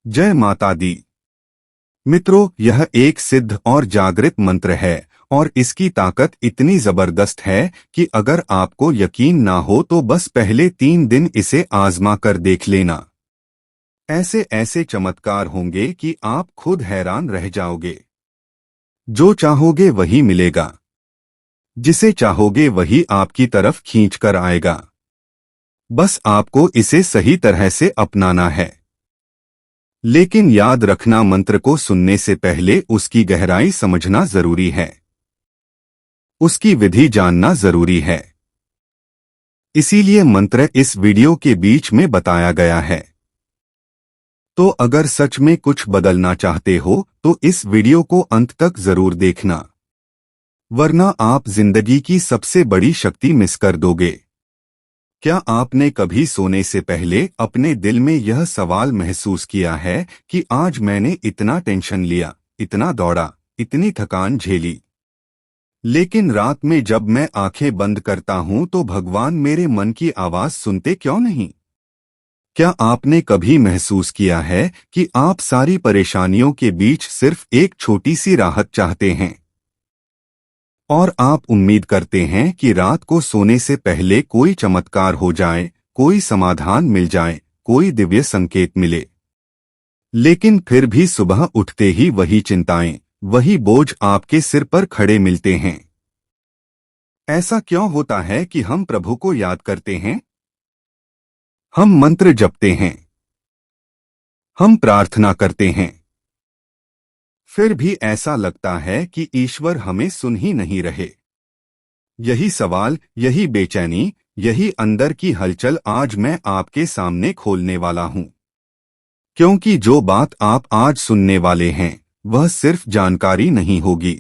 जय माता दी। मित्रों, यह एक सिद्ध और जागृत मंत्र है और इसकी ताकत इतनी जबरदस्त है कि अगर आपको यकीन ना हो तो बस पहले 3 दिन इसे आजमा कर देख लेना। ऐसे ऐसे चमत्कार होंगे कि आप खुद हैरान रह जाओगे। जो चाहोगे वही मिलेगा, जिसे चाहोगे वही आपकी तरफ खींच कर आएगा। बस आपको इसे सही तरह से अपनाना है। लेकिन याद रखना, मंत्र को सुनने से पहले उसकी गहराई समझना जरूरी है, उसकी विधि जानना जरूरी है। इसीलिए मंत्र इस वीडियो के बीच में बताया गया है। तो अगर सच में कुछ बदलना चाहते हो तो इस वीडियो को अंत तक जरूर देखना, वरना आप जिंदगी की सबसे बड़ी शक्ति मिस कर दोगे। क्या आपने कभी सोने से पहले अपने दिल में यह सवाल महसूस किया है कि आज मैंने इतना टेंशन लिया, इतना दौड़ा, इतनी थकान झेली, लेकिन रात में जब मैं आंखें बंद करता हूं तो भगवान मेरे मन की आवाज सुनते क्यों नहीं? क्या आपने कभी महसूस किया है कि आप सारी परेशानियों के बीच सिर्फ एक छोटी सी राहत चाहते हैं और आप उम्मीद करते हैं कि रात को सोने से पहले कोई चमत्कार हो जाए, कोई समाधान मिल जाए, कोई दिव्य संकेत मिले, लेकिन फिर भी सुबह उठते ही वही चिंताएं, वही बोझ आपके सिर पर खड़े मिलते हैं? ऐसा क्यों होता है कि हम प्रभु को याद करते हैं, हम मंत्र जपते हैं, हम प्रार्थना करते हैं, फिर भी ऐसा लगता है कि ईश्वर हमें सुन ही नहीं रहे? यही सवाल, यही बेचैनी, यही अंदर की हलचल आज मैं आपके सामने खोलने वाला हूं। क्योंकि जो बात आप आज सुनने वाले हैं वह सिर्फ जानकारी नहीं होगी,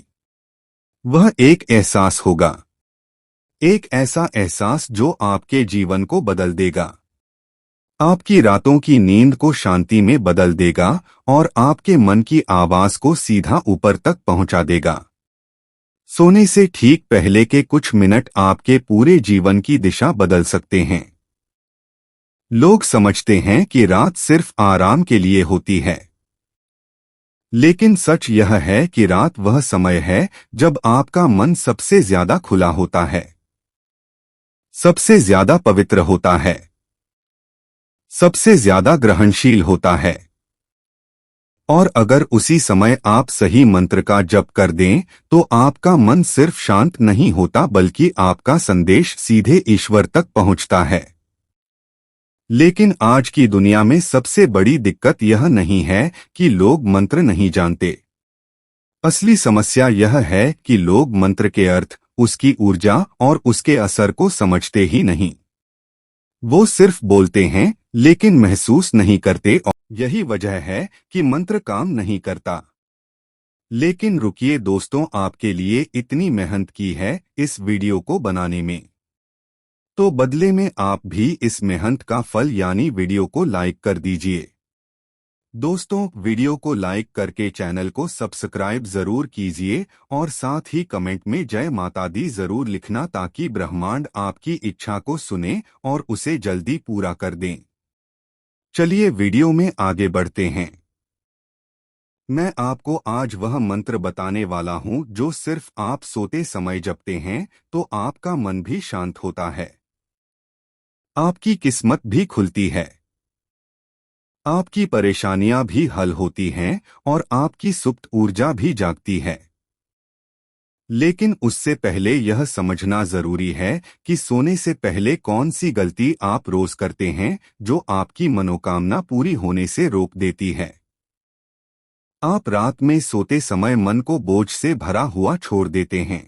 वह एक एहसास होगा। एक ऐसा एहसास जो आपके जीवन को बदल देगा, आपकी रातों की नींद को शांति में बदल देगा और आपके मन की आवाज को सीधा ऊपर तक पहुंचा देगा। सोने से ठीक पहले के कुछ मिनट आपके पूरे जीवन की दिशा बदल सकते हैं। लोग समझते हैं कि रात सिर्फ आराम के लिए होती है, लेकिन सच यह है कि रात वह समय है जब आपका मन सबसे ज्यादा खुला होता है, सबसे ज्यादा पवित्र होता है, सबसे ज्यादा ग्रहणशील होता है। और अगर उसी समय आप सही मंत्र का जप कर दें तो आपका मन सिर्फ शांत नहीं होता बल्कि आपका संदेश सीधे ईश्वर तक पहुंचता है। लेकिन आज की दुनिया में सबसे बड़ी दिक्कत यह नहीं है कि लोग मंत्र नहीं जानते। असली समस्या यह है कि लोग मंत्र के अर्थ, उसकी ऊर्जा और उसके असर को समझते ही नहीं। वो सिर्फ बोलते हैं लेकिन महसूस नहीं करते और यही वजह है कि मंत्र काम नहीं करता। लेकिन रुकिए दोस्तों, आपके लिए इतनी मेहनत की है इस वीडियो को बनाने में, तो बदले में आप भी इस मेहनत का फल यानी वीडियो को लाइक कर दीजिए। दोस्तों, वीडियो को लाइक करके चैनल को सब्सक्राइब जरूर कीजिए और साथ ही कमेंट में जय माता दी जरूर लिखना ताकि ब्रह्मांड आपकी इच्छा को सुने और उसे जल्दी पूरा कर दें। चलिए वीडियो में आगे बढ़ते हैं। मैं आपको आज वह मंत्र बताने वाला हूं जो सिर्फ आप सोते समय जपते हैं तो आपका मन भी शांत होता है, आपकी किस्मत भी खुलती है, आपकी परेशानियां भी हल होती हैं और आपकी सुप्त ऊर्जा भी जागती है। लेकिन उससे पहले यह समझना जरूरी है कि सोने से पहले कौन सी गलती आप रोज करते हैं जो आपकी मनोकामना पूरी होने से रोक देती है। आप रात में सोते समय मन को बोझ से भरा हुआ छोड़ देते हैं।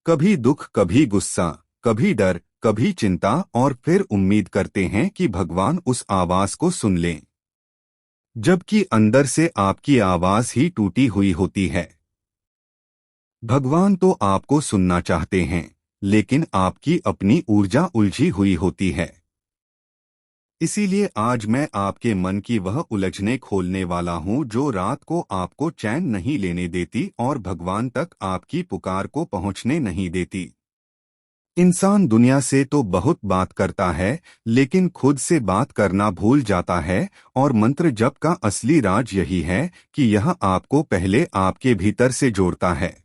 कभी दुख, कभी गुस्सा, कभी डर, कभी चिंता, और फिर उम्मीद करते हैं कि भगवान उस आवाज को सुन लें, जबकि अंदर से आपकी आवाज ही टूटी हुई होती है। भगवान तो आपको सुनना चाहते हैं, लेकिन आपकी अपनी ऊर्जा उलझी हुई होती है। इसीलिए आज मैं आपके मन की वह उलझने खोलने वाला हूं जो रात को आपको चैन नहीं लेने देती और भगवान तक आपकी पुकार को पहुंचने नहीं देती। इंसान दुनिया से तो बहुत बात करता है, लेकिन खुद से बात करना भूल जाता है। और मंत्र जप का असली राज यही है कि यह आपको पहले आपके भीतर से जोड़ता है,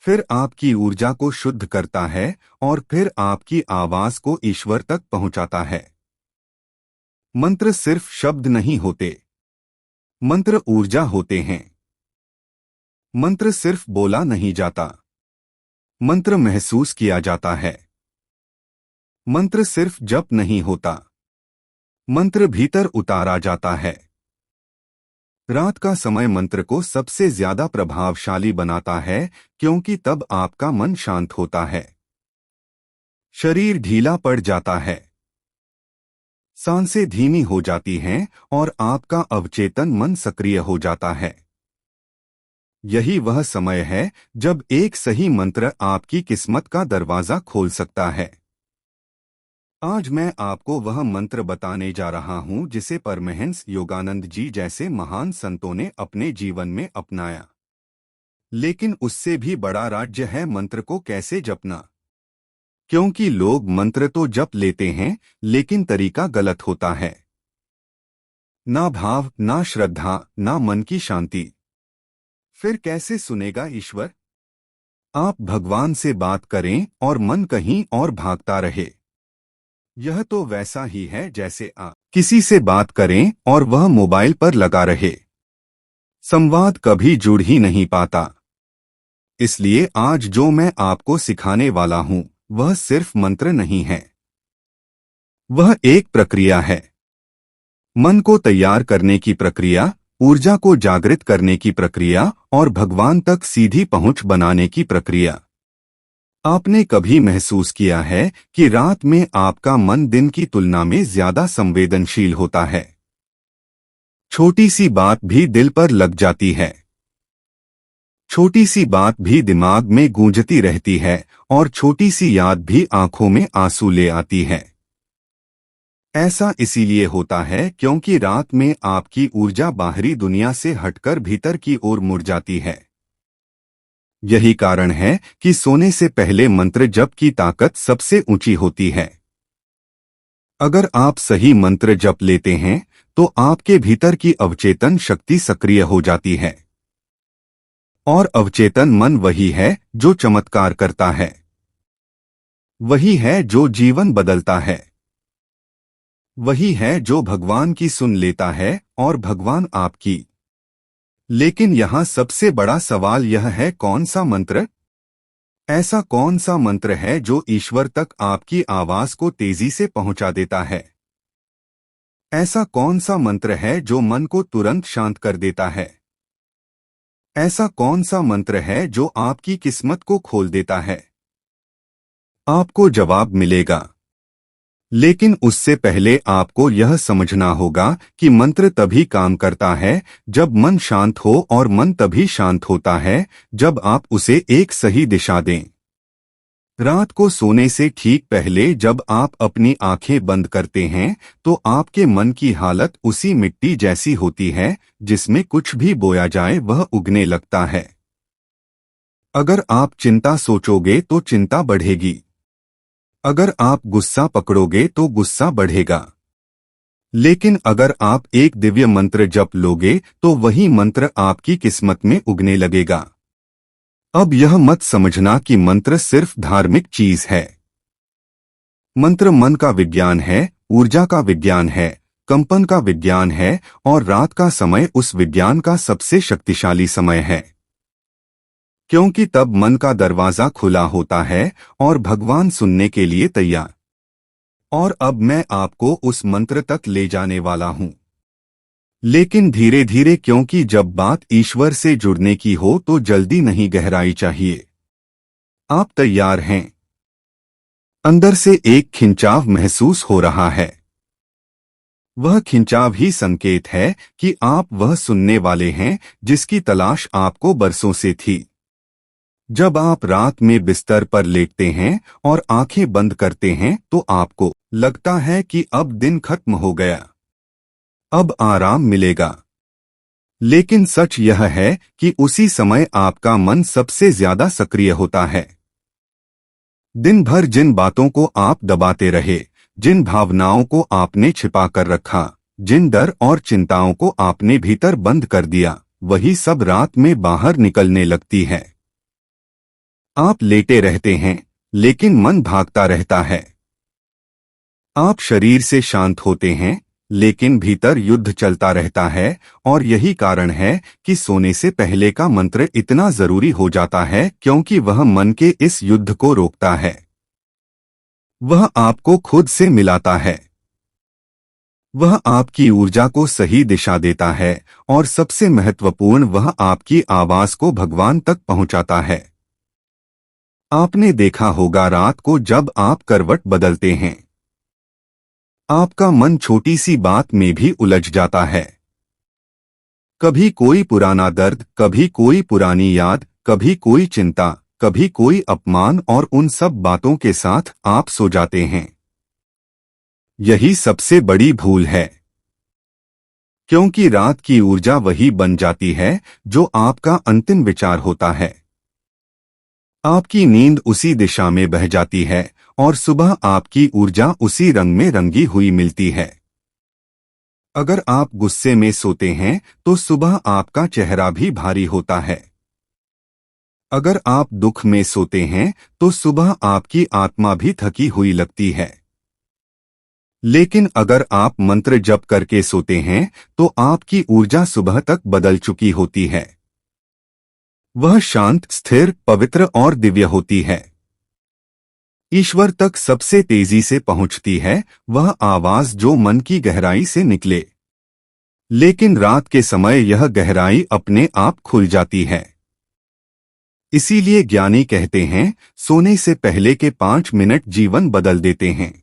फिर आपकी ऊर्जा को शुद्ध करता है और फिर आपकी आवाज को ईश्वर तक पहुंचाता है। मंत्र सिर्फ शब्द नहीं होते, मंत्र ऊर्जा होते हैं। मंत्र सिर्फ बोला नहीं जाता, मंत्र महसूस किया जाता है। मंत्र सिर्फ जप नहीं होता, मंत्र भीतर उतारा जाता है। रात का समय मंत्र को सबसे ज्यादा प्रभावशाली बनाता है, क्योंकि तब आपका मन शांत होता है, शरीर ढीला पड़ जाता है, सांसें धीमी हो जाती हैं और आपका अवचेतन मन सक्रिय हो जाता है। यही वह समय है जब एक सही मंत्र आपकी किस्मत का दरवाजा खोल सकता है। आज मैं आपको वह मंत्र बताने जा रहा हूं जिसे परमहंस योगानंद जी जैसे महान संतों ने अपने जीवन में अपनाया। लेकिन उससे भी बड़ा राज्य है मंत्र को कैसे जपना। क्योंकि लोग मंत्र तो जप लेते हैं, लेकिन तरीका गलत होता है। ना भाव, ना श्रद्धा, ना मन की शांति। फिर कैसे सुनेगा ईश्वर? आप भगवान से बात करें और मन कहीं और भागता रहे। यह तो वैसा ही है जैसे आप किसी से बात करें और वह मोबाइल पर लगा रहे। संवाद कभी जुड़ ही नहीं पाता। इसलिए आज जो मैं आपको सिखाने वाला हूं, वह सिर्फ मंत्र नहीं है, वह एक प्रक्रिया है। मन को तैयार करने की प्रक्रिया, ऊर्जा को जागृत करने की प्रक्रिया और भगवान तक सीधी पहुंच बनाने की प्रक्रिया। आपने कभी महसूस किया है कि रात में आपका मन दिन की तुलना में ज्यादा संवेदनशील होता है? छोटी सी बात भी दिल पर लग जाती है, छोटी सी बात भी दिमाग में गूंजती रहती है और छोटी सी याद भी आंखों में आंसू ले आती है। ऐसा इसीलिए होता है क्योंकि रात में आपकी ऊर्जा बाहरी दुनिया से हटकर भीतर की ओर मुड़ जाती है। यही कारण है कि सोने से पहले मंत्र जप की ताकत सबसे ऊंची होती है। अगर आप सही मंत्र जप लेते हैं तो आपके भीतर की अवचेतन शक्ति सक्रिय हो जाती है। और अवचेतन मन वही है जो चमत्कार करता है, वही है जो जीवन बदलता है, वही है जो भगवान की सुन लेता है और भगवान आपकी। लेकिन यहाँ सबसे बड़ा सवाल यह है, कौन सा मंत्र? ऐसा कौन सा मंत्र है जो ईश्वर तक आपकी आवाज को तेजी से पहुंचा देता है? ऐसा कौन सा मंत्र है जो मन को तुरंत शांत कर देता है? ऐसा कौन सा मंत्र है जो आपकी किस्मत को खोल देता है? आपको जवाब मिलेगा, लेकिन उससे पहले आपको यह समझना होगा कि मंत्र तभी काम करता है जब मन शांत हो, और मन तभी शांत होता है जब आप उसे एक सही दिशा दें। रात को सोने से ठीक पहले जब आप अपनी आंखें बंद करते हैं तो आपके मन की हालत उसी मिट्टी जैसी होती है जिसमें कुछ भी बोया जाए वह उगने लगता है। अगर आप चिंता सोचोगे तो चिंता बढ़ेगी, अगर आप गुस्सा पकड़ोगे तो गुस्सा बढ़ेगा। लेकिन अगर आप एक दिव्य मंत्र जप लोगे तो वही मंत्र आपकी किस्मत में उगने लगेगा। अब यह मत समझना कि मंत्र सिर्फ धार्मिक चीज है। मंत्र मन का विज्ञान है, ऊर्जा का विज्ञान है, कंपन का विज्ञान है, और रात का समय उस विज्ञान का सबसे शक्तिशाली समय है, क्योंकि तब मन का दरवाजा खुला होता है और भगवान सुनने के लिए तैयार। और अब मैं आपको उस मंत्र तक ले जाने वाला हूं, लेकिन धीरे धीरे, क्योंकि जब बात ईश्वर से जुड़ने की हो तो जल्दी नहीं, गहराई चाहिए। आप तैयार हैं? अंदर से एक खिंचाव महसूस हो रहा है। वह खिंचाव ही संकेत है कि आप वह सुनने वाले हैं जिसकी तलाश आपको बरसों से थी। जब आप रात में बिस्तर पर लेटते हैं और आंखें बंद करते हैं तो आपको लगता है कि अब दिन खत्म हो गया, अब आराम मिलेगा। लेकिन सच यह है कि उसी समय आपका मन सबसे ज्यादा सक्रिय होता है। दिन भर जिन बातों को आप दबाते रहे, जिन भावनाओं को आपने छिपा कर रखा, जिन डर और चिंताओं को आपने भीतर बंद कर दिया, वही सब रात में बाहर निकलने लगती है। आप लेटे रहते हैं, लेकिन मन भागता रहता है। आप शरीर से शांत होते हैं, लेकिन भीतर युद्ध चलता रहता है। और यही कारण है कि सोने से पहले का मंत्र इतना जरूरी हो जाता है, क्योंकि वह मन के इस युद्ध को रोकता है। वह आपको खुद से मिलाता है। वह आपकी ऊर्जा को सही दिशा देता है, और सबसे महत्वपूर्ण, वह आपकी आवाज को भगवान तक पहुंचाता है। आपने देखा होगा, रात को जब आप करवट बदलते हैं, आपका मन छोटी सी बात में भी उलझ जाता है। कभी कोई पुराना दर्द, कभी कोई पुरानी याद, कभी कोई चिंता, कभी कोई अपमान, और उन सब बातों के साथ आप सो जाते हैं। यही सबसे बड़ी भूल है, क्योंकि रात की ऊर्जा वही बन जाती है जो आपका अंतिम विचार होता है। आपकी नींद उसी दिशा में बह जाती है, और सुबह आपकी ऊर्जा उसी रंग में रंगी हुई मिलती है। अगर आप गुस्से में सोते हैं तो सुबह आपका चेहरा भी भारी होता है। अगर आप दुख में सोते हैं तो सुबह आपकी आत्मा भी थकी हुई लगती है। लेकिन अगर आप मंत्र जप करके सोते हैं तो आपकी ऊर्जा सुबह तक बदल चुकी होती है। वह शांत, स्थिर, पवित्र और दिव्य होती है। ईश्वर तक सबसे तेजी से पहुंचती है वह आवाज जो मन की गहराई से निकले। लेकिन रात के समय यह गहराई अपने आप खुल जाती है। इसीलिए ज्ञानी कहते हैं, सोने से पहले के 5 मिनट जीवन बदल देते हैं।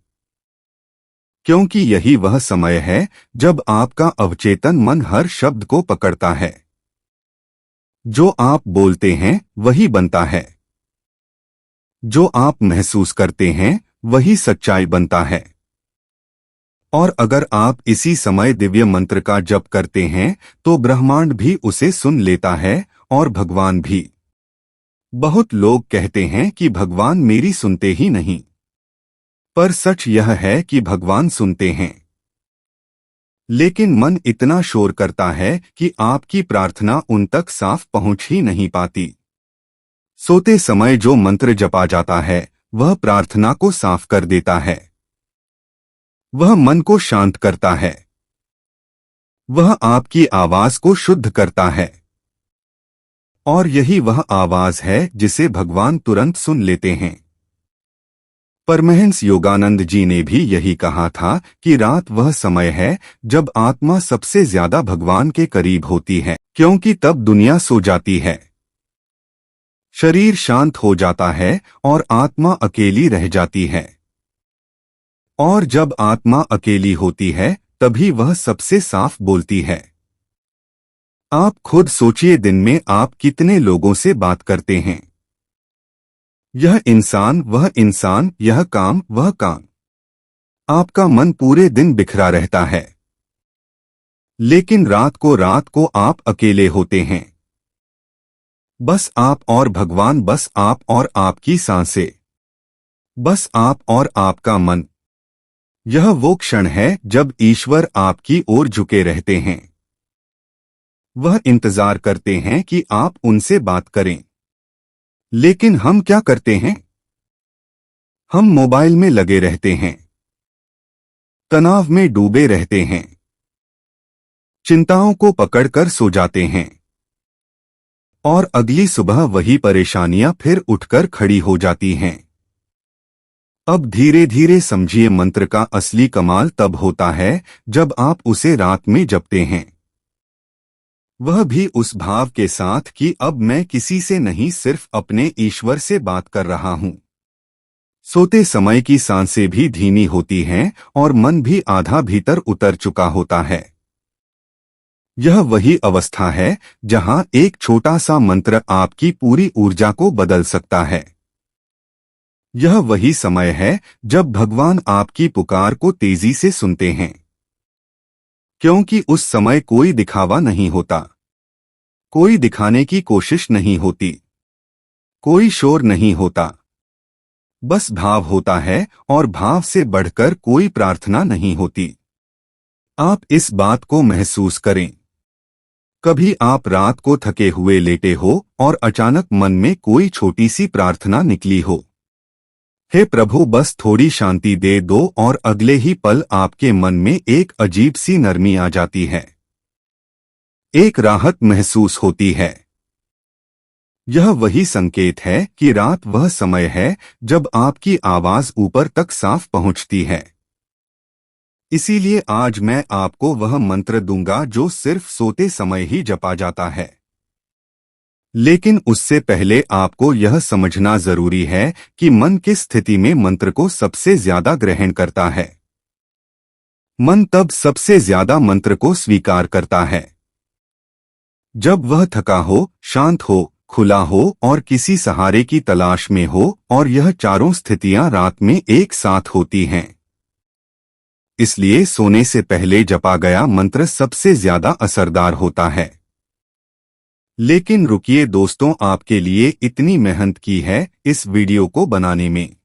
क्योंकि यही वह समय है जब आपका अवचेतन मन हर शब्द को पकड़ता है। जो आप बोलते हैं वही बनता है। जो आप महसूस करते हैं वही सच्चाई बनता है। और अगर आप इसी समय दिव्य मंत्र का जप करते हैं तो ब्रह्मांड भी उसे सुन लेता है, और भगवान भी। बहुत लोग कहते हैं कि भगवान मेरी सुनते ही नहीं, पर सच यह है कि भगवान सुनते हैं। लेकिन मन इतना शोर करता है कि आपकी प्रार्थना उन तक साफ पहुंच ही नहीं पाती। सोते समय जो मंत्र जपा जाता है वह प्रार्थना को साफ कर देता है। वह मन को शांत करता है। वह आपकी आवाज को शुद्ध करता है। और यही वह आवाज है जिसे भगवान तुरंत सुन लेते हैं। परमहंस योगानंद जी ने भी यही कहा था कि रात वह समय है जब आत्मा सबसे ज्यादा भगवान के करीब होती है, क्योंकि तब दुनिया सो जाती है। शरीर शांत हो जाता है और आत्मा अकेली रह जाती है। और जब आत्मा अकेली होती है तभी वह सबसे साफ बोलती है। आप खुद सोचिए, दिन में आप कितने लोगों से बात करते हैं। यह इंसान, वह इंसान, यह काम, वह काम। आपका मन पूरे दिन बिखरा रहता है। लेकिन रात को आप अकेले होते हैं। बस आप और भगवान, बस आप और आपकी सांसें, बस आप और आपका मन। यह वो क्षण है जब ईश्वर आपकी ओर झुके रहते हैं। वह इंतजार करते हैं कि आप उनसे बात करें। लेकिन हम क्या करते हैं? हम मोबाइल में लगे रहते हैं, तनाव में डूबे रहते हैं, चिंताओं को पकड़कर सो जाते हैं। और अगली सुबह वही परेशानियां फिर उठकर खड़ी हो जाती हैं। अब धीरे धीरे समझिए, मंत्र का असली कमाल तब होता है जब आप उसे रात में जपते हैं। वह भी उस भाव के साथ कि अब मैं किसी से नहीं, सिर्फ अपने ईश्वर से बात कर रहा हूं। सोते समय की सांसें भी धीमी होती हैं और मन भी आधा भीतर उतर चुका होता है। यह वही अवस्था है जहां एक छोटा सा मंत्र आपकी पूरी ऊर्जा को बदल सकता है। यह वही समय है जब भगवान आपकी पुकार को तेजी से सुनते हैं, क्योंकि उस समय कोई दिखावा नहीं होता, कोई दिखाने की कोशिश नहीं होती, कोई शोर नहीं होता। बस भाव होता है और भाव से बढ़कर कोई प्रार्थना नहीं होती। आप इस बात को महसूस करें। कभी आप रात को थके हुए लेटे हो और अचानक मन में कोई छोटी सी प्रार्थना निकली हो, हे प्रभु बस थोड़ी शांति दे दो, और अगले ही पल आपके मन में एक अजीब सी नरमी आ जाती है, एक राहत महसूस होती है। यह वही संकेत है कि रात वह समय है जब आपकी आवाज ऊपर तक साफ पहुंचती है। इसीलिए आज मैं आपको वह मंत्र दूंगा जो सिर्फ सोते समय ही जपा जाता है। लेकिन उससे पहले आपको यह समझना जरूरी है कि मन किस स्थिति में मंत्र को सबसे ज्यादा ग्रहण करता है। मन तब सबसे ज्यादा मंत्र को स्वीकार करता है जब वह थका हो, शांत हो, खुला हो और किसी सहारे की तलाश में हो, और यह चारों स्थितियां रात में एक साथ होती हैं। इसलिए सोने से पहले जपा गया मंत्र सबसे ज्यादा असरदार होता है। लेकिन रुकिए दोस्तों, आपके लिए इतनी मेहनत की है इस वीडियो को बनाने में,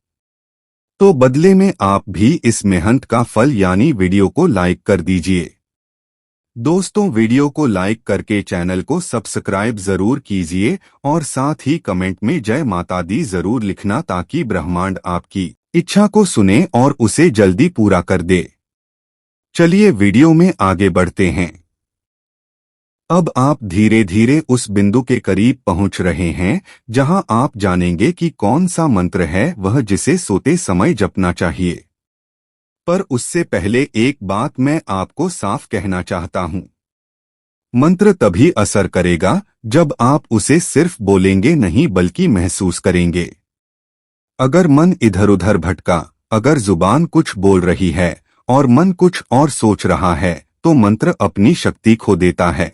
तो बदले में आप भी इस मेहनत का फल यानी वीडियो को लाइक कर दीजिए। दोस्तों, वीडियो को लाइक करके चैनल को सब्सक्राइब जरूर कीजिए और साथ ही कमेंट में जय माता दी जरूर लिखना, ताकि ब्रह्मांड आपकी इच्छा को सुने और उसे जल्दी पूरा कर दे। चलिए वीडियो में आगे बढ़ते हैं। अब आप धीरे धीरे उस बिंदु के करीब पहुंच रहे हैं जहां आप जानेंगे कि कौन सा मंत्र है वह जिसे सोते समय जपना चाहिए। पर उससे पहले एक बात मैं आपको साफ कहना चाहता हूं। मंत्र तभी असर करेगा जब आप उसे सिर्फ बोलेंगे नहीं बल्कि महसूस करेंगे। अगर मन इधर उधर भटका, अगर जुबान कुछ बोल रही है और मन कुछ और सोच रहा है, तो मंत्र अपनी शक्ति खो देता है।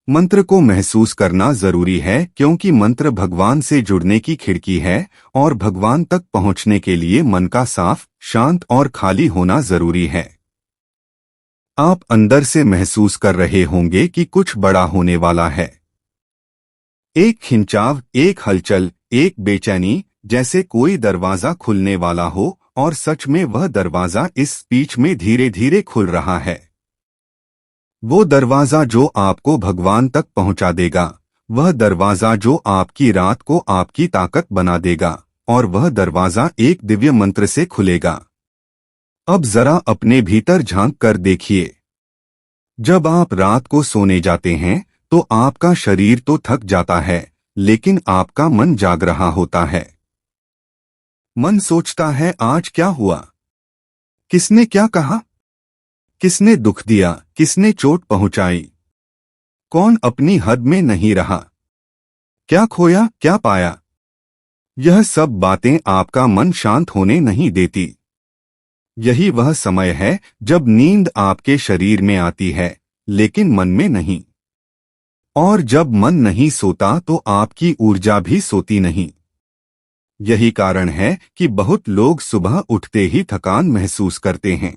मंत्र को महसूस करना जरूरी है, क्योंकि मंत्र भगवान से जुड़ने की खिड़की है और भगवान तक पहुंचने के लिए मन का साफ, शांत और खाली होना जरूरी है। आप अंदर से महसूस कर रहे होंगे कि कुछ बड़ा होने वाला है। एक खिंचाव, एक हलचल, एक बेचैनी, जैसे कोई दरवाजा खुलने वाला हो, और सच में वह दरवाजा इस स्पीच में धीरे धीरे खुल रहा है। वो दरवाजा जो आपको भगवान तक पहुंचा देगा, वह दरवाजा जो आपकी रात को आपकी ताकत बना देगा, और वह दरवाजा एक दिव्य मंत्र से खुलेगा। अब जरा अपने भीतर झांक कर देखिए। जब आप रात को सोने जाते हैं तो आपका शरीर तो थक जाता है, लेकिन आपका मन जाग रहा होता है। मन सोचता है आज क्या हुआ, किसने क्या कहा, किसने दुख दिया, किसने चोट पहुंचाई, कौन अपनी हद में नहीं रहा, क्या खोया क्या पाया। यह सब बातें आपका मन शांत होने नहीं देती। यही वह समय है जब नींद आपके शरीर में आती है, लेकिन मन में नहीं। और जब मन नहीं सोता तो आपकी ऊर्जा भी सोती नहीं। यही कारण है कि बहुत लोग सुबह उठते ही थकान महसूस करते हैं,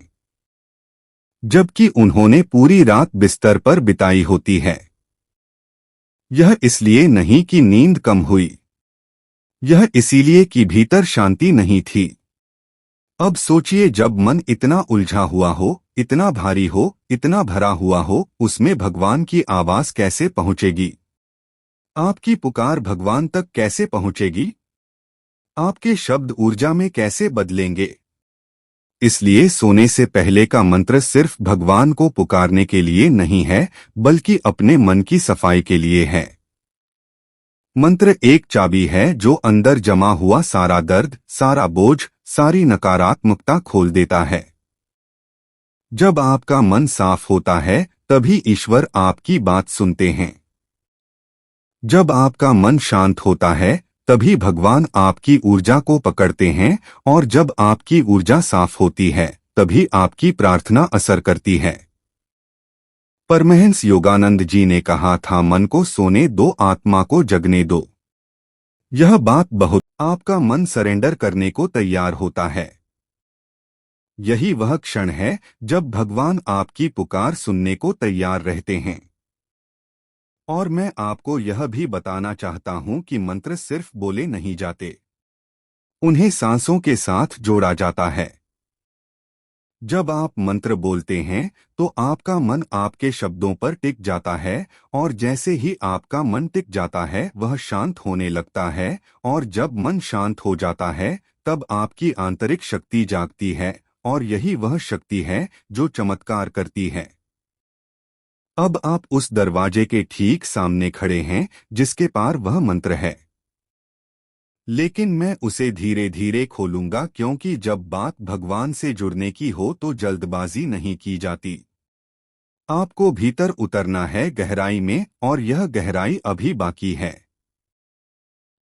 जबकि उन्होंने पूरी रात बिस्तर पर बिताई होती है। यह इसलिए नहीं कि नींद कम हुई, यह इसीलिए कि भीतर शांति नहीं थी। अब सोचिए, जब मन इतना उलझा हुआ हो, इतना भारी हो, इतना भरा हुआ हो, उसमें भगवान की आवाज कैसे पहुंचेगी? आपकी पुकार भगवान तक कैसे पहुंचेगी? आपके शब्द ऊर्जा में कैसे बदलेंगे? इसलिए सोने से पहले का मंत्र सिर्फ भगवान को पुकारने के लिए नहीं है, बल्कि अपने मन की सफाई के लिए है। मंत्र एक चाबी है जो अंदर जमा हुआ सारा दर्द, सारा बोझ, सारी नकारात्मकता खोल देता है। जब आपका मन साफ होता है तभी ईश्वर आपकी बात सुनते हैं। जब आपका मन शांत होता है तभी भगवान आपकी ऊर्जा को पकड़ते हैं, और जब आपकी ऊर्जा साफ होती है तभी आपकी प्रार्थना असर करती है। परमहंस योगानंद जी ने कहा था, मन को सोने दो, आत्मा को जगने दो। यह बात बहुत आपका मन सरेंडर करने को तैयार होता है। यही वह क्षण है जब भगवान आपकी पुकार सुनने को तैयार रहते हैं। और मैं आपको यह भी बताना चाहता हूं कि मंत्र सिर्फ बोले नहीं जाते। उन्हें सांसों के साथ जोड़ा जाता है। जब आप मंत्र बोलते हैं तो आपका मन आपके शब्दों पर टिक जाता है, और जैसे ही आपका मन टिक जाता है वह शांत होने लगता है, और जब मन शांत हो जाता है तब आपकी आंतरिक शक्ति जागती है, और यही वह शक्ति है जो चमत्कार करती है। अब आप उस दरवाजे के ठीक सामने खड़े हैं जिसके पार वह मंत्र है, लेकिन मैं उसे धीरे धीरे खोलूंगा, क्योंकि जब बात भगवान से जुड़ने की हो तो जल्दबाजी नहीं की जाती। आपको भीतर उतरना है गहराई में, और यह गहराई अभी बाकी है।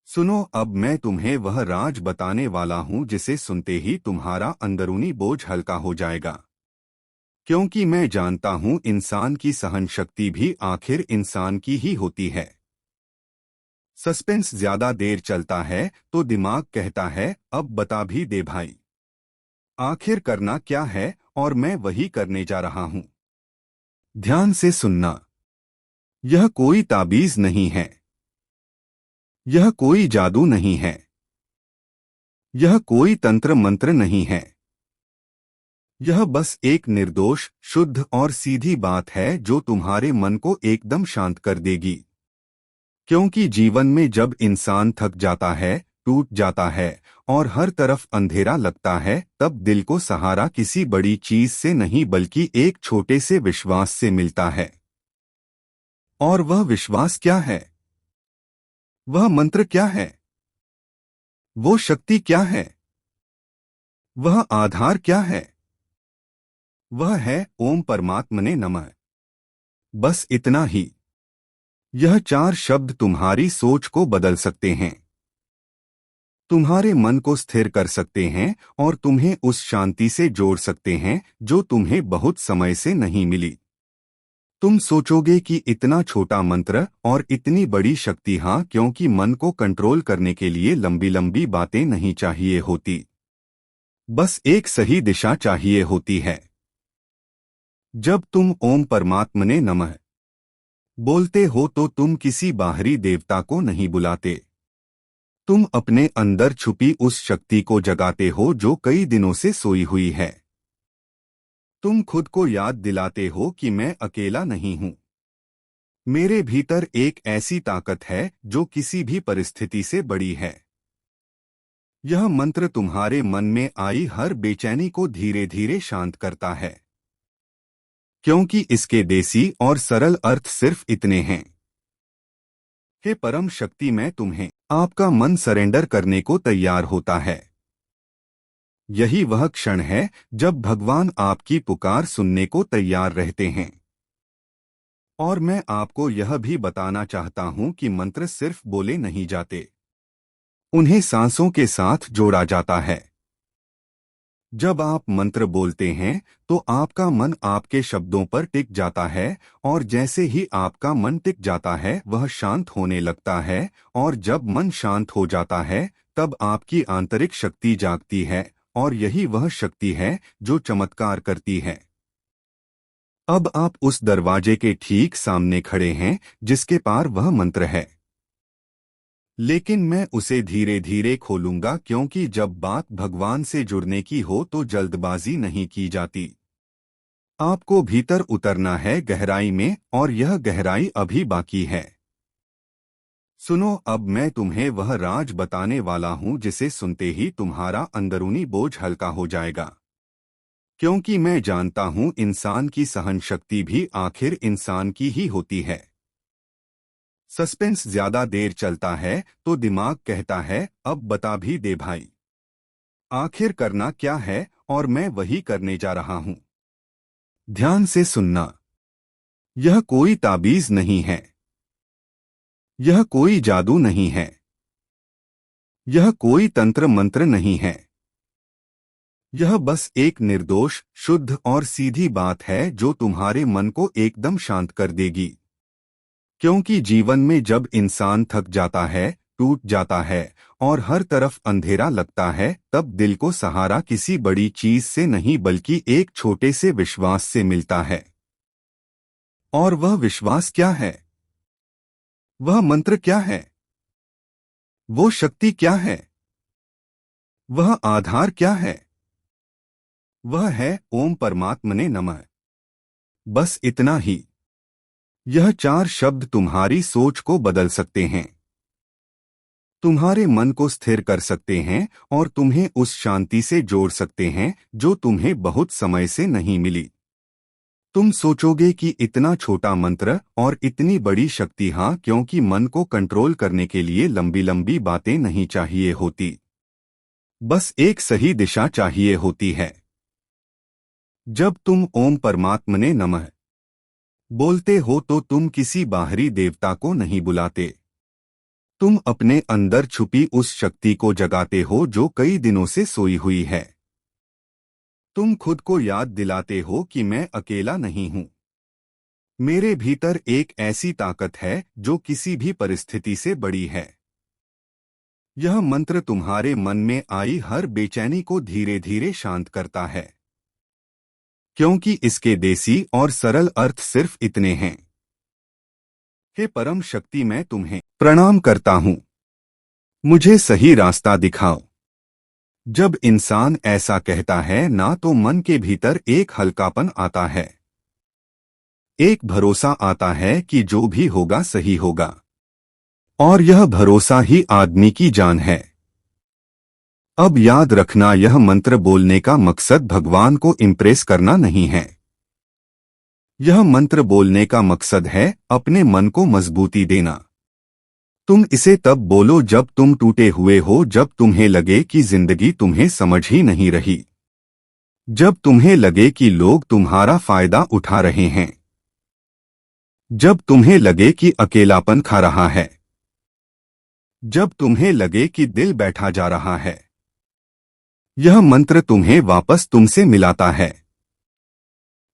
सुनो, अब मैं तुम्हें वह राज बताने वाला हूं जिसे सुनते ही तुम्हारा अंदरूनी बोझ हल्का हो जाएगा, क्योंकि मैं जानता हूं इंसान की सहन शक्ति भी आखिर इंसान की ही होती है। सस्पेंस ज्यादा देर चलता है तो दिमाग कहता है अब बता भी दे भाई, आखिर करना क्या है, और मैं वही करने जा रहा हूं। ध्यान से सुनना। यह कोई ताबीज नहीं है, यह कोई जादू नहीं है, यह कोई तंत्र मंत्र नहीं है। यह बस एक निर्दोष, शुद्ध और सीधी बात है जो तुम्हारे मन को एकदम शांत कर देगी। क्योंकि जीवन में जब इंसान थक जाता है, टूट जाता है और हर तरफ अंधेरा लगता है, तब दिल को सहारा किसी बड़ी चीज से नहीं बल्कि एक छोटे से विश्वास से मिलता है। और वह विश्वास क्या है? वह मंत्र क्या है? वो शक्ति क्या है? वह आधार क्या है? वह है ओम परमात्मने नमः। बस इतना ही। यह चार शब्द तुम्हारी सोच को बदल सकते हैं, तुम्हारे मन को स्थिर कर सकते हैं और तुम्हें उस शांति से जोड़ सकते हैं जो तुम्हें बहुत समय से नहीं मिली। तुम सोचोगे कि इतना छोटा मंत्र और इतनी बड़ी शक्ति, हाँ, क्योंकि मन को कंट्रोल करने के लिए लंबी लंबी बातें नहीं चाहिए होती, बस एक सही दिशा चाहिए होती है। जब तुम ओम परमात्मने नमः बोलते हो तो तुम किसी बाहरी देवता को नहीं बुलाते, तुम अपने अंदर छुपी उस शक्ति को जगाते हो जो कई दिनों से सोई हुई है। तुम खुद को याद दिलाते हो कि मैं अकेला नहीं हूं, मेरे भीतर एक ऐसी ताकत है जो किसी भी परिस्थिति से बड़ी है। यह मंत्र तुम्हारे मन में आई हर बेचैनी को धीरे धीरे शांत करता है, क्योंकि इसके देसी और सरल अर्थ सिर्फ इतने हैं। हे परम शक्ति, मैं तुम्हें, आपका मन सरेंडर करने को तैयार होता है। यही वह क्षण है जब भगवान आपकी पुकार सुनने को तैयार रहते हैं। और मैं आपको यह भी बताना चाहता हूं कि मंत्र सिर्फ बोले नहीं जाते, उन्हें सांसों के साथ जोड़ा जाता है। जब आप मंत्र बोलते हैं तो आपका मन आपके शब्दों पर टिक जाता है, और जैसे ही आपका मन टिक जाता है वह शांत होने लगता है, और जब मन शांत हो जाता है तब आपकी आंतरिक शक्ति जागती है, और यही वह शक्ति है जो चमत्कार करती है। अब आप उस दरवाजे के ठीक सामने खड़े हैं जिसके पार वह मंत्र है, लेकिन मैं उसे धीरे धीरे खोलूंगा, क्योंकि जब बात भगवान से जुड़ने की हो तो जल्दबाजी नहीं की जाती। आपको भीतर उतरना है गहराई में, और यह गहराई अभी बाकी है। सुनो, अब मैं तुम्हें वह राज बताने वाला हूं जिसे सुनते ही तुम्हारा अंदरूनी बोझ हल्का हो जाएगा, क्योंकि मैं जानता हूं इंसान की सहन शक्ति भी आखिर इंसान की ही होती है। सस्पेंस ज्यादा देर चलता है तो दिमाग कहता है अब बता भी दे भाई, आखिर करना क्या है, और मैं वही करने जा रहा हूं। ध्यान से सुनना। यह कोई ताबीज नहीं है, यह कोई जादू नहीं है, यह कोई तंत्र मंत्र नहीं है। यह बस एक निर्दोष, शुद्ध और सीधी बात है जो तुम्हारे मन को एकदम शांत कर देगी। क्योंकि जीवन में जब इंसान थक जाता है, टूट जाता है और हर तरफ अंधेरा लगता है, तब दिल को सहारा किसी बड़ी चीज से नहीं बल्कि एक छोटे से विश्वास से मिलता है। और वह विश्वास क्या है? वह मंत्र क्या है? वो शक्ति क्या है? वह आधार क्या है? वह है ओम परमात्मने नमः। बस इतना ही। यह 4 शब्द तुम्हारी सोच को बदल सकते हैं, तुम्हारे मन को स्थिर कर सकते हैं और तुम्हें उस शांति से जोड़ सकते हैं जो तुम्हें बहुत समय से नहीं मिली। तुम सोचोगे कि इतना छोटा मंत्र और इतनी बड़ी शक्ति, हाँ, क्योंकि मन को कंट्रोल करने के लिए लंबी लंबी बातें नहीं चाहिए होती, बस एक सही दिशा चाहिए होती है। जब तुम ओम परमात्मने नमः बोलते हो तो तुम किसी बाहरी देवता को नहीं बुलाते, तुम अपने अंदर छुपी उस शक्ति को जगाते हो जो कई दिनों से सोई हुई है। तुम खुद को याद दिलाते हो कि मैं अकेला नहीं हूं, मेरे भीतर एक ऐसी ताकत है जो किसी भी परिस्थिति से बड़ी है। यह मंत्र तुम्हारे मन में आई हर बेचैनी को धीरे धीरे शांत करता है, क्योंकि इसके देसी और सरल अर्थ सिर्फ इतने हैं। हे परम शक्ति, मैं तुम्हें प्रणाम करता हूं, मुझे सही रास्ता दिखाओ। जब इंसान ऐसा कहता है ना, तो मन के भीतर एक हल्कापन आता है, एक भरोसा आता है कि जो भी होगा सही होगा। और यह भरोसा ही आदमी की जान है। अब याद रखना, यह मंत्र बोलने का मकसद भगवान को इम्प्रेस करना नहीं है। यह मंत्र बोलने का मकसद है अपने मन को मजबूती देना। तुम इसे तब बोलो जब तुम टूटे हुए हो, जब तुम्हें लगे कि जिंदगी तुम्हें समझ ही नहीं रही, जब तुम्हें लगे कि लोग तुम्हारा फायदा उठा रहे हैं, जब तुम्हें लगे कि अकेलापन खा रहा है, जब तुम्हें लगे कि दिल बैठा जा रहा है। यह मंत्र तुम्हें वापस तुमसे मिलाता है।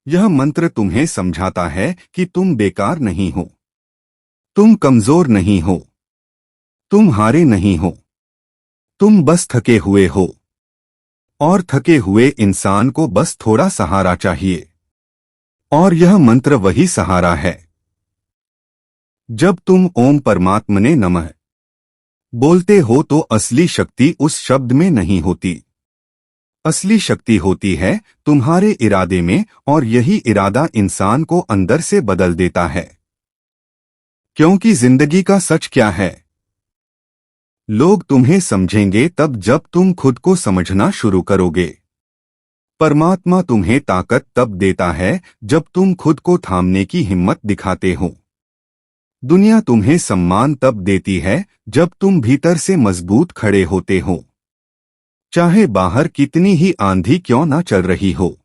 यह मंत्र तुम्हें समझाता है कि तुम बेकार नहीं हो, तुम कमजोर नहीं हो, तुम हारे नहीं हो, तुम बस थके हुए हो। और थके हुए इंसान को बस थोड़ा सहारा चाहिए, और यह मंत्र वही सहारा है। जब तुम ओम परमात्मने नमः बोलते हो तो असली शक्ति उस शब्द में नहीं होती, असली शक्ति होती है तुम्हारे इरादे में, और यही इरादा इंसान को अंदर से बदल देता है। क्योंकि जिंदगी का सच क्या है? लोग तुम्हें समझेंगे तब जब तुम खुद को समझना शुरू करोगे। परमात्मा तुम्हें ताकत तब देता है जब तुम खुद को थामने की हिम्मत दिखाते हो। दुनिया तुम्हें सम्मान तब देती है जब तुम भीतर से मजबूत खड़े होते हो, चाहे बाहर कितनी ही आंधी क्यों ना चल रही हो।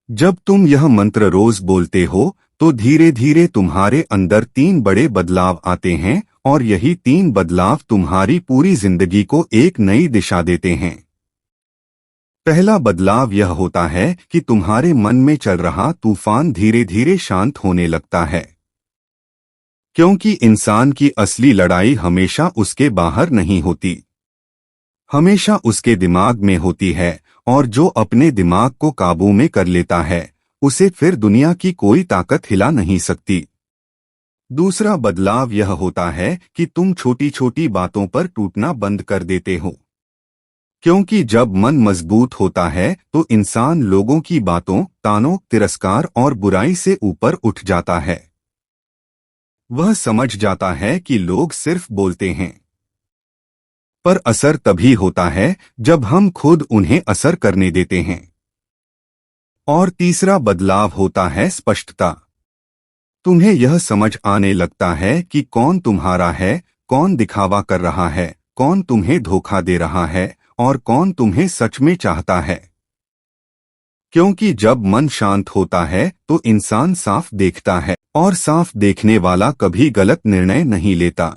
जब तुम यह मंत्र रोज बोलते हो तो धीरे धीरे तुम्हारे अंदर 3 बड़े बदलाव आते हैं, और यही 3 बदलाव तुम्हारी पूरी जिंदगी को एक नई दिशा देते हैं। पहला बदलाव यह होता है कि तुम्हारे मन में चल रहा तूफान धीरे धीरे शांत होने लगता है, क्योंकि इंसान की असली लड़ाई हमेशा उसके बाहर नहीं होती, हमेशा उसके दिमाग में होती है। और जो अपने दिमाग को काबू में कर लेता है उसे फिर दुनिया की कोई ताकत हिला नहीं सकती। दूसरा बदलाव यह होता है कि तुम छोटी छोटी बातों पर टूटना बंद कर देते हो, क्योंकि जब मन मजबूत होता है तो इंसान लोगों की बातों, तानों, तिरस्कार और बुराई से ऊपर उठ जाता है। वह समझ जाता है कि लोग सिर्फ बोलते हैं, पर असर तभी होता है जब हम खुद उन्हें असर करने देते हैं। और तीसरा बदलाव होता है स्पष्टता। तुम्हें यह समझ आने लगता है कि कौन तुम्हारा है, कौन दिखावा कर रहा है, कौन तुम्हें धोखा दे रहा है और कौन तुम्हें सच में चाहता है। क्योंकि जब मन शांत होता है तो इंसान साफ देखता है, और साफ देखने वाला कभी गलत निर्णय नहीं लेता।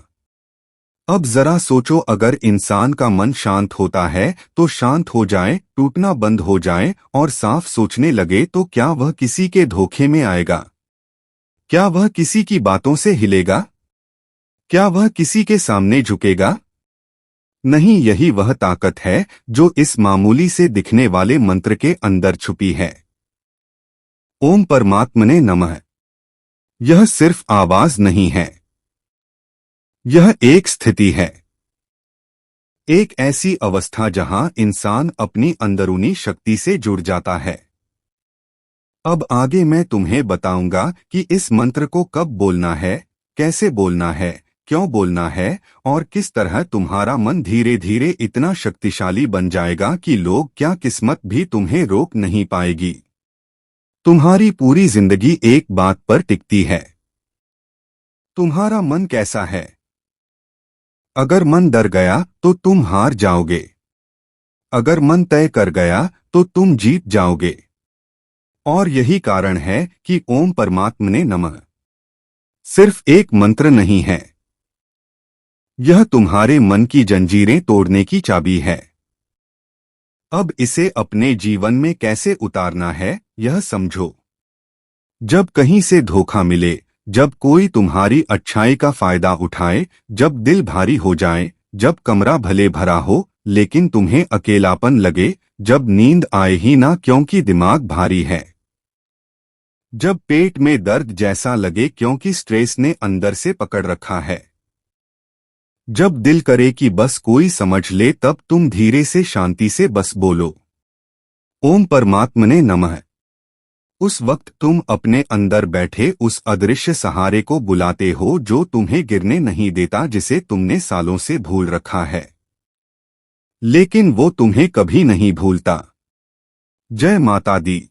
अब जरा सोचो, अगर इंसान का मन शांत होता है तो शांत हो जाए, टूटना बंद हो जाए और साफ सोचने लगे, तो क्या वह किसी के धोखे में आएगा? क्या वह किसी की बातों से हिलेगा? क्या वह किसी के सामने झुकेगा? नहीं, यही वह ताकत है जो इस मामूली से दिखने वाले मंत्र के अंदर छुपी है। ओम परमात्मने नमः यह सिर्फ आवाज नहीं है, यह एक स्थिति है, एक ऐसी अवस्था जहां इंसान अपनी अंदरूनी शक्ति से जुड़ जाता है। अब आगे मैं तुम्हें बताऊंगा कि इस मंत्र को कब बोलना है, कैसे बोलना है, क्यों बोलना है और किस तरह तुम्हारा मन धीरे धीरे इतना शक्तिशाली बन जाएगा कि लोग क्या किस्मत भी तुम्हें रोक नहीं पाएगी। तुम्हारी पूरी जिंदगी एक बात पर टिकती है। तुम्हारा मन कैसा है? अगर मन डर गया तो तुम हार जाओगे। अगर मन तय कर गया तो तुम जीत जाओगे। और यही कारण है कि ओम परमात्मने नमः सिर्फ एक मंत्र नहीं है। यह तुम्हारे मन की जंजीरें तोड़ने की चाबी है। अब इसे अपने जीवन में कैसे उतारना है, यह समझो। जब कहीं से धोखा मिले, जब कोई तुम्हारी अच्छाई का फायदा उठाए, जब दिल भारी हो जाए, जब कमरा भले भरा हो लेकिन तुम्हें अकेलापन लगे, जब नींद आए ही ना क्योंकि दिमाग भारी है, जब पेट में दर्द जैसा लगे क्योंकि स्ट्रेस ने अंदर से पकड़ रखा है, जब दिल करे कि बस कोई समझ ले, तब तुम धीरे से शांति से बस बोलो ओम परमात्मने नमः। उस वक्त तुम अपने अंदर बैठे उस अदृश्य सहारे को बुलाते हो जो तुम्हें गिरने नहीं देता, जिसे तुमने सालों से भूल रखा है, लेकिन वो तुम्हें कभी नहीं भूलता। जय माता दी।